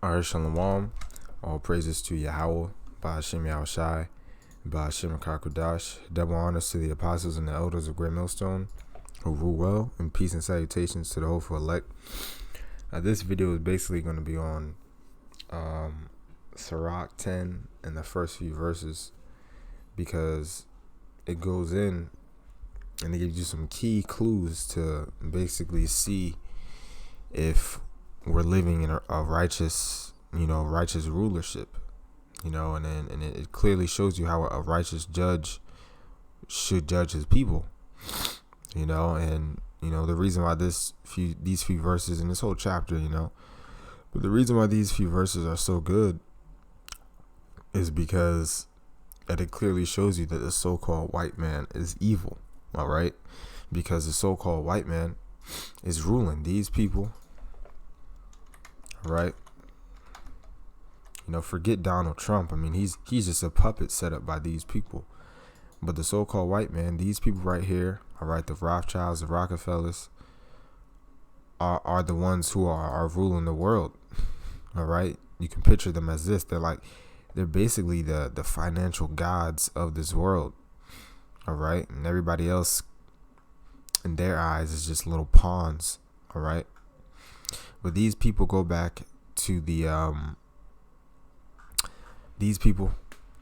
Shalom. All praises to Yahweh, Ba'ashem Yahushai, Ba'ashem Kakodash. Double honors to the apostles and the elders of Great Millstone, who rule well, and peace and salutations to the hopeful elect. This video is basically going to be on Sirach 10 and the first few verses, because it goes in and it gives you some key clues to basically see if we're living in a righteous rulership, and it clearly shows you how a righteous judge should judge his people, and the reason why these few verses in this whole chapter, but the reason why these few verses are so good is because that it clearly shows you that the so-called white man is evil, all right? Because the so-called white man is ruling these people. Right? Forget Donald Trump. I mean, he's just a puppet set up by these people. But the so-called white man, these people right here, all right, the Rothschilds, the Rockefellers, are the ones who are ruling the world. All right? You can picture them as this. They're basically the financial gods of this world. All right? And everybody else, in their eyes, is just little pawns. All right? But these people go back to these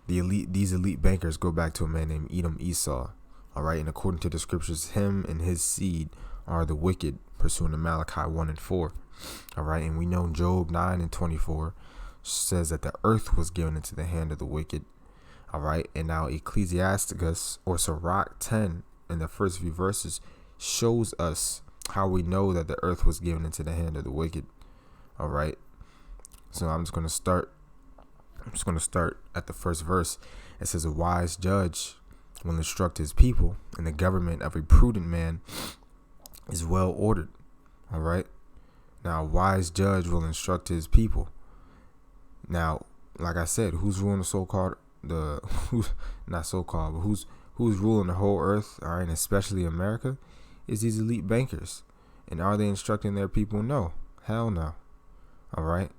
elite bankers go back to a man named Esau. All right. And according to the scriptures, him and his seed are the wicked, pursuing the Malachi 1 and 4. All right. And we know Job 9 and 24 says that the earth was given into the hand of the wicked. All right. And now Ecclesiasticus, or Sirach 10, in the first few verses, shows us how we know that the earth was given into the hand of the wicked. All right. So I'm just going to start at the first verse. It says, a wise judge will instruct his people, and the government of a prudent man is well ordered. All right. Now, a wise judge will instruct his people. Now, like I said, who's ruling the so-called, who's ruling the whole earth, all right, and especially America, is these elite bankers. And are they instructing their people? No. Hell no. All right.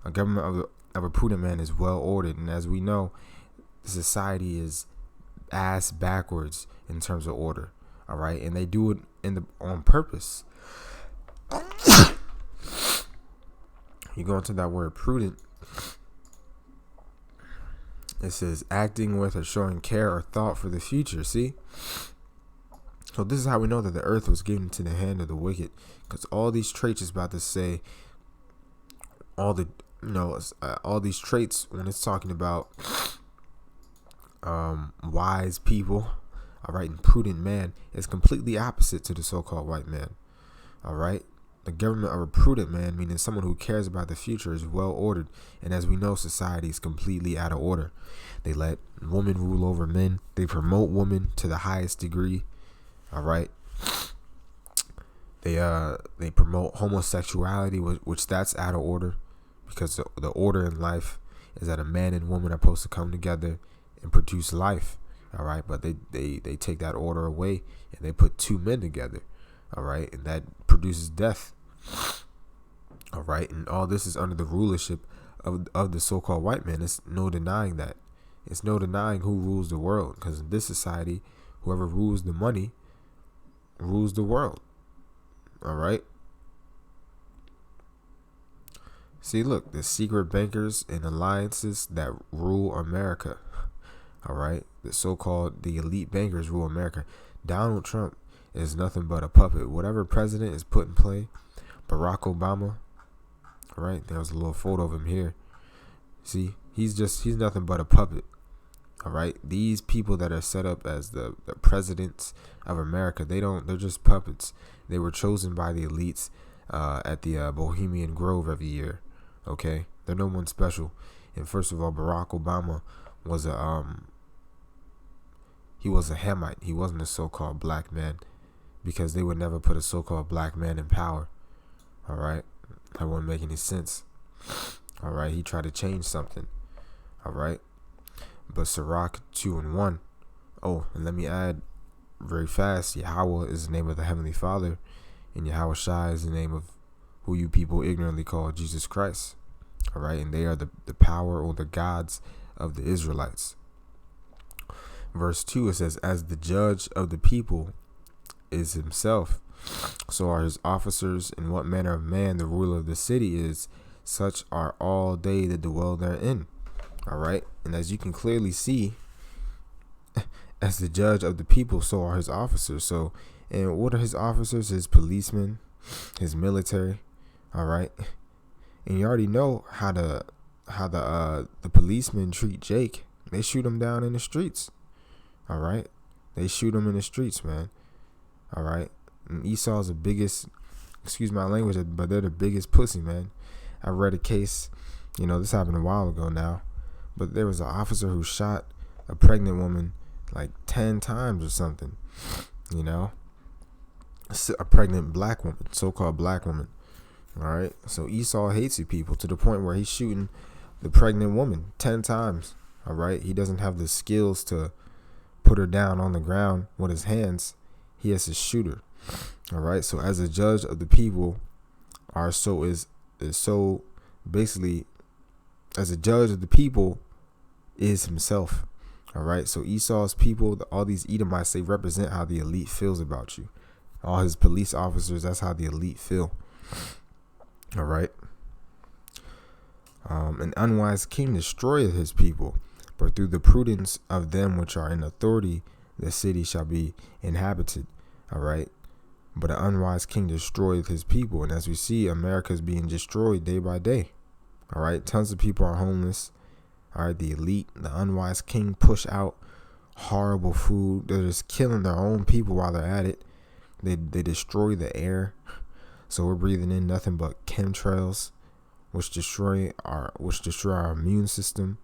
A government of a prudent man is well ordered. And as we know, the society is ass backwards in terms of order. All right. And they do it on purpose. You go into that word prudent. It says acting with or showing care or thought for the future. See? So this is how we know that the earth was given into the hand of the wicked, because all these traits is about to say, all these traits, when it's talking about wise people, all right, and prudent man, is completely opposite to the so-called white man. All right, the government of a prudent man, meaning someone who cares about the future, is well ordered, and as we know, society is completely out of order. They let women rule over men. They promote women to the highest degree. All right. They promote homosexuality, which that's out of order, because the order in life is that a man and woman are supposed to come together and produce life. All right. But they take that order away and they put two men together. All right. And that produces death. All right. And all this is under the rulership of the so-called white man. It's no denying that. It's no denying who rules the world, because in this society, whoever rules the money rules the world. All right. See, look, the secret bankers and alliances that rule America. All right. The elite bankers rule America. Donald Trump is nothing but a puppet. Whatever president is put in play, Barack Obama. All right. There's a little photo of him here. See, he's nothing but a puppet. All right. These people that are set up as the presidents of America, they're just puppets. They were chosen by the elites at the Bohemian Grove every year. OK, they're no one special. And first of all, Barack Obama was he was a Hamite. He wasn't a so-called black man, because they would never put a so-called black man in power. All right. That wouldn't make any sense. All right. He tried to change something. All right. But Sirach 2 and 1. Oh, and let me add very fast, Yahweh is the name of the Heavenly Father, and Yahushai is the name of who you people ignorantly call Jesus Christ. All right. And they are the power or the gods of the Israelites. Verse 2, it says, as the judge of the people is himself, so are his officers. In what manner of man the ruler of the city is, such are all they that dwell therein. All right. And as you can clearly see, as the judge of the people, so are his officers. So, and what are his officers? His policemen, his military. All right. And you already know how the policemen treat Jake. They shoot him down in the streets. All right. They shoot him in the streets, man. All right. And Esau's the biggest, excuse my language, but they're the biggest pussy, man. I read a case, this happened a while ago now, but there was an officer who shot a pregnant woman like 10 times or something, a pregnant black woman, so-called black woman. All right. So Esau hates you people to the point where he's shooting the pregnant woman 10 times. All right. He doesn't have the skills to put her down on the ground with his hands. He has to shoot her. All right. So as a judge of the people, basically as a judge of the people is himself. All right. So Esau's people, all these Edomites, they represent how the elite feels about you. All his police officers, that's how the elite feel. All right. An unwise king destroyeth his people, but through the prudence of them which are in authority, the city shall be inhabited. All right. But an unwise king destroyeth his people. And as we see, America is being destroyed day by day. All right. Tons of people are homeless. All right. The elite, the unwise king push out horrible food. They're just killing their own people while they're at it. They destroy the air. So we're breathing in nothing but chemtrails, which destroy our immune system.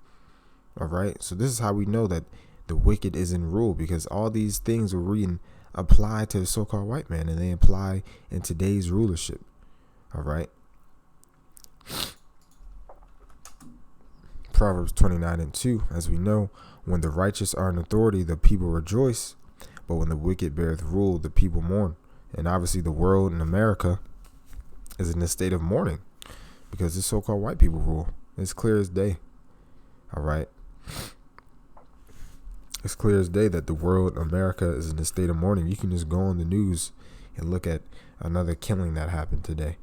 All right. So this is how we know that the wicked is in rule, because all these things we're reading apply to the so-called white man, and they apply in today's rulership. All right. Proverbs 29:2, as we know, when the righteous are in authority, the people rejoice, but when the wicked beareth rule, the people mourn. And obviously the world in America is in a state of mourning because the so-called white people rule. It's clear as day. All right. It's clear as day that the world, America, is in a state of mourning. You can just go on the news and look at another killing that happened today.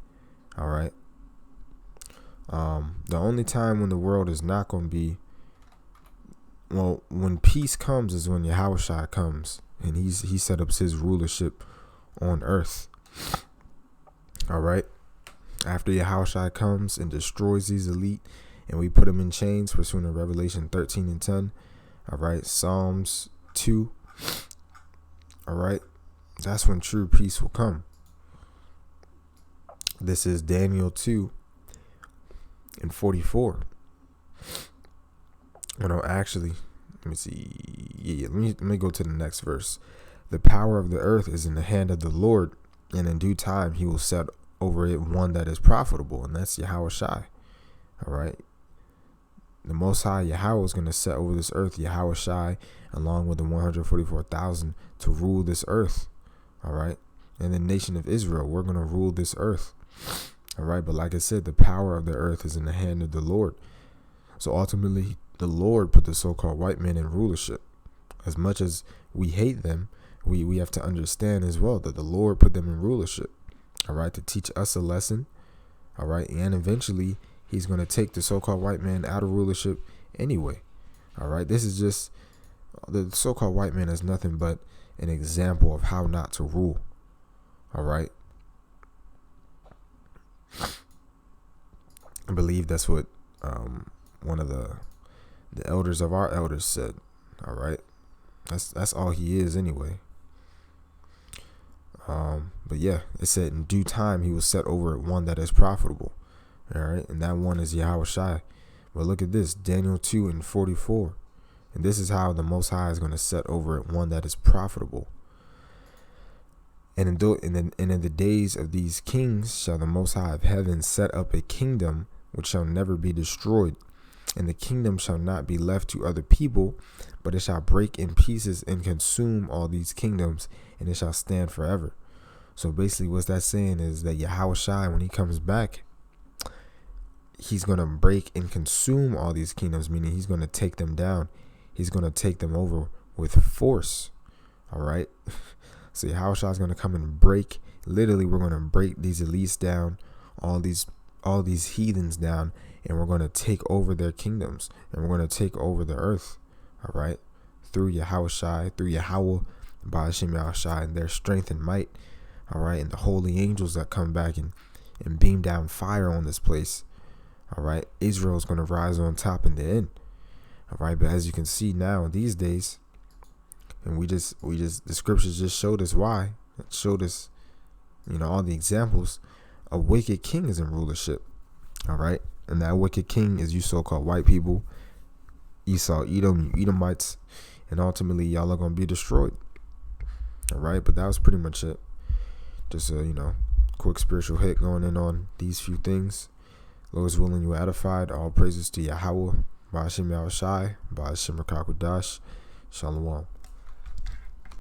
All right. The only time when the world is not going to be, when peace comes is when Yahushua comes and he set up his rulership on earth. All right. After Yahushua comes and destroys these elite and we put them in chains pursuant to Revelation 13:10. All right. Psalms 2. All right. That's when true peace will come. This is Daniel 2:44. Oh, no, actually, let me see. Yeah, let me go to the next verse. The power of the earth is in the hand of the Lord, and in due time he will set over it one that is profitable, and that's Yahushua. All right. The Most High Yahweh is going to set over this earth, Yahushua, along with the 144,000 to rule this earth. All right. And the nation of Israel, we're going to rule this earth. All right. But like I said, the power of the earth is in the hand of the Lord. So ultimately, the Lord put the so-called white man in rulership. As much as we hate them, we have to understand as well that the Lord put them in rulership. All right. To teach us a lesson. All right. And eventually, he's going to take the so-called white man out of rulership anyway. All right. This is just, the so-called white man is nothing but an example of how not to rule. All right. I believe that's what one of the elders of our elders said. All right. That's all he is anyway. But yeah, it said in due time he will set over one that is profitable. All right. And that one is Yahushua. But look at this, Daniel 2:44. And this is how the Most High is going to set over it one that is profitable. And in the days of these kings shall the Most High of heaven set up a kingdom which shall never be destroyed. And the kingdom shall not be left to other people, but it shall break in pieces and consume all these kingdoms, and it shall stand forever. So basically what that's saying is that Yahushua, when he comes back, he's going to break and consume all these kingdoms, meaning he's going to take them down. He's going to take them over with force. All right. So Yahushua is going to come and break. Literally, we're going to break these elites down, all these heathens down, and we're going to take over their kingdoms, and we're going to take over the earth. All right. Through Yahushua, through Yahweh, by Hashem Yahushua, and their strength and might. All right. And the holy angels that come back and beam down fire on this place. All right. Israel is going to rise on top in the end. All right. But as you can see now, these days, and the scriptures just showed us why. It showed us, all the examples. A wicked king is in rulership. All right. And that wicked king is you so-called white people, Esau, Edom, you Edomites, and ultimately y'all are going to be destroyed. All right. But that was pretty much it. Just a, quick spiritual hit going in on these few things. Lord's willing, you were edified. All praises to Yahweh. Ba'ashem Yahushai. Ba'ashem Rakakudash. Shalom.